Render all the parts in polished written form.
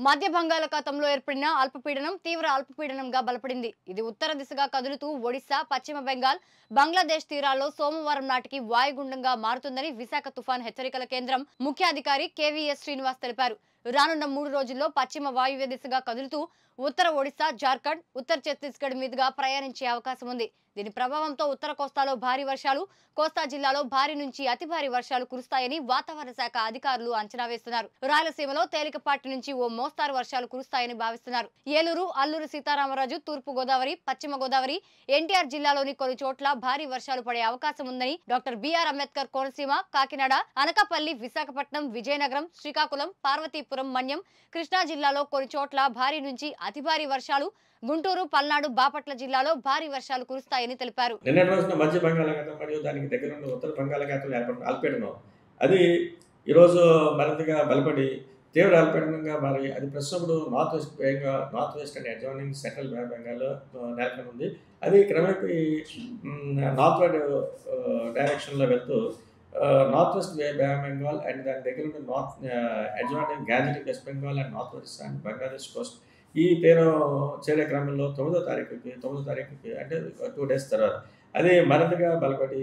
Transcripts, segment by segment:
మధ్య బంగాళాఖాతంలో ఏర్పడిన అల్పపీడనం తీవ్ర అల్పపీడనంగా బలపడింది. ఇది ఉత్తర దిశగా కదులుతూ ఒడిశా, పశ్చిమ బెంగాల్, బంగ్లాదేశ్ తీరాల్లో సోమవారం నాటికి వాయుగుండంగా మారుతుందని విశాఖ తుఫాన్ హెచ్చరికల కేంద్రం ముఖ్య అధికారి కేవీఎస్ శ్రీనివాస్ తెలిపారు. రానున్న 3 రోజుల్లో పశ్చిమ వాయువ్య దిశగా కదులుతూ ఉత్తర ఒడిశా, జార్ఖండ్, ఉత్తర ఛత్తీస్గఢ్ మీదుగా ప్రయాణించే అవకాశం ఉంది. దీని ప్రభావంతో ఉత్తర కోస్తాలో భారీ వర్షాలు, కోస్తా జిల్లాలో భారీ నుంచి అతి భారీ వర్షాలు కురుస్తాయని వాతావరణ శాఖ అధికారులు అంచనా వేస్తున్నారు. రాయలసీమలో తేలికపాటి నుంచి ఓ మోస్తారు వర్షాలు కురుస్తాయని భావిస్తున్నారు. ఏలూరు, అల్లూరు సీతారామరాజు, తూర్పు గోదావరి, పశ్చిమ గోదావరి, ఎన్టీఆర్ జిల్లాలోని కొన్ని చోట్ల భారీ వర్షాలు పడే అవకాశం ఉందని డాక్టర్ బిఆర్ అంబేద్కర్ కోనసీమ, కాకినాడ, అనకాపల్లి, విశాఖపట్నం, విజయనగరం, శ్రీకాకుళం, పార్వతీపురం, మన్యం, కృష్ణా జిల్లాలో కొన్ని చోట్ల భారీ నుంచి అతి భారీ వర్షాలు, గుంటూరు, పల్నాడు, బాపట్ల జిల్లాలో భారీ వర్షాలు కురుస్తాయని తెలిపారు. నిన్నటి రోజున మధ్య బంగాళాఖాతం మరియు దానికి దగ్గర ఉన్న ఉత్తర బంగాళాఖాతంలో ఏర్పడిన అల్పపీడనం అది ఈరోజు మరింతగా బలపడి తీవ్ర అల్పపీడనంగా మారి అది ప్రస్తుతం north west and adjoining central బెంగాల్లో నెలకొని ఉంది. అది క్రమేపీ నార్త్వర్డ్ డైరెక్షన్లో వెళ్తూ నార్త్ వెస్ట్ బెంగాల్ అండ్ దాని దగ్గర ఉన్న adjoining Gangetic West Bengal and north west and Bangladesh coast ఈ తీరం చేరే క్రమంలో 9వ తారీఖుకి అంటే 2 days తర్వాత అది మరింతగా బలపడి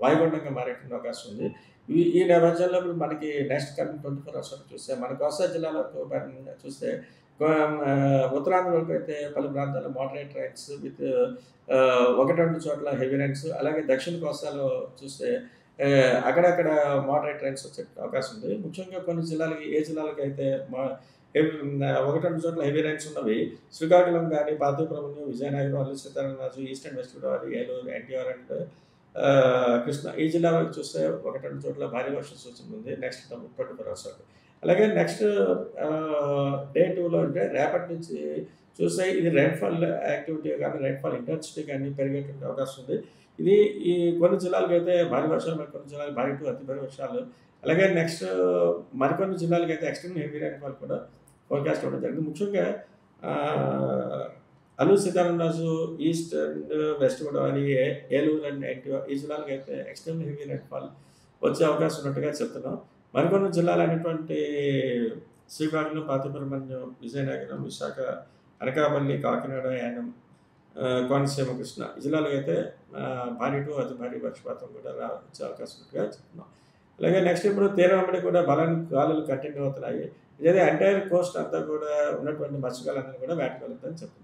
వాయుగుండంగా మారేటువంటి అవకాశం ఉంది. ఈ నేపథ్యంలో ఇప్పుడు మనకి నెక్స్ట్ కమింగ్ 24 hours చూస్తే మన కోస్తా జిల్లాలకు చూస్తే ఉత్తరాంధ్ర వరకు అయితే పలు ప్రాంతాల్లో మోడరేట్ రైన్స్ విత్ 1-2 చోట్ల హెవీ రైన్స్, అలాగే దక్షిణ కోస్తాలో చూస్తే అక్కడక్కడ మోడరేట్ రైన్స్ వచ్చే అవకాశం ఉంది. ముఖ్యంగా కొన్ని జిల్లాలకి జిల్లాలకైతే 1-2 చోట్ల హెవీ రైన్స్ ఉన్నవి శ్రీకాకుళం కానీ, Parvathipuram, Vizianagaram, Alluri Sitaramaraju, east and west Godavari, Eluru, NTR and Krishna ఈ జిల్లా వరకు చూస్తే 1-2 చోట్ల భారీ వర్షం సూచన ఉంది నెక్స్ట్ 24 hours వరకు. అలాగే నెక్స్ట్ డే 2లో అంటే రేపటి నుంచి చూస్తే ఇది రైన్ఫాల్ యాక్టివిటీ కానీ రైన్ఫాల్ ఇంటెన్సిటీ కానీ పెరిగేటువంటి అవకాశం ఉంది. ఇది ఈ కొన్ని జిల్లాలకు అయితే భారీ వర్షాలు, మరి కొన్ని జిల్లాలకు భారీ టు అతి భారీ వర్షాలు, అలాగే నెక్స్ట్ మరికొన్ని జిల్లాలకు అయితే ఎక్స్ట్రీమ్ హెవీ రైన్ఫాల్ కూడా ఫోర్కాస్ట్ అవ్వడం జరిగింది. ముఖ్యంగా Alluri Sitaramaraju, east and west Godavari, Eluru and NTR ఈ జిల్లాలకు అయితే ఎక్స్ట్రీమ్ హెవీ రైన్ఫాల్ వచ్చే అవకాశం ఉన్నట్టుగా చెప్తున్నాం. మరికొన్ని జిల్లాలు అనేటువంటి శ్రీకాకుళం, పార్వతీపురం, విజయనగరం, విశాఖ, అనకాపల్లి, కాకినాడ, యానం, కోనసీమ, కృష్ణ ఈ జిల్లాలకు అయితే భారీ టు అతి భారీ వర్షపాతం కూడా వచ్చే అవకాశం ఉన్నట్టుగా చెప్తున్నాం. అలాగే నెక్స్ట్ ఇప్పుడు తీరం వెంబడి కూడా బలానికి గాలులు కంటిన్యూ అవుతున్నాయి. ఇదే ఎంటైర్ కోస్ట్ అంతా కూడా ఉన్నటువంటి మత్స్యకారులందరూ కూడా వేటగలుగుతారని చెప్తున్నారు.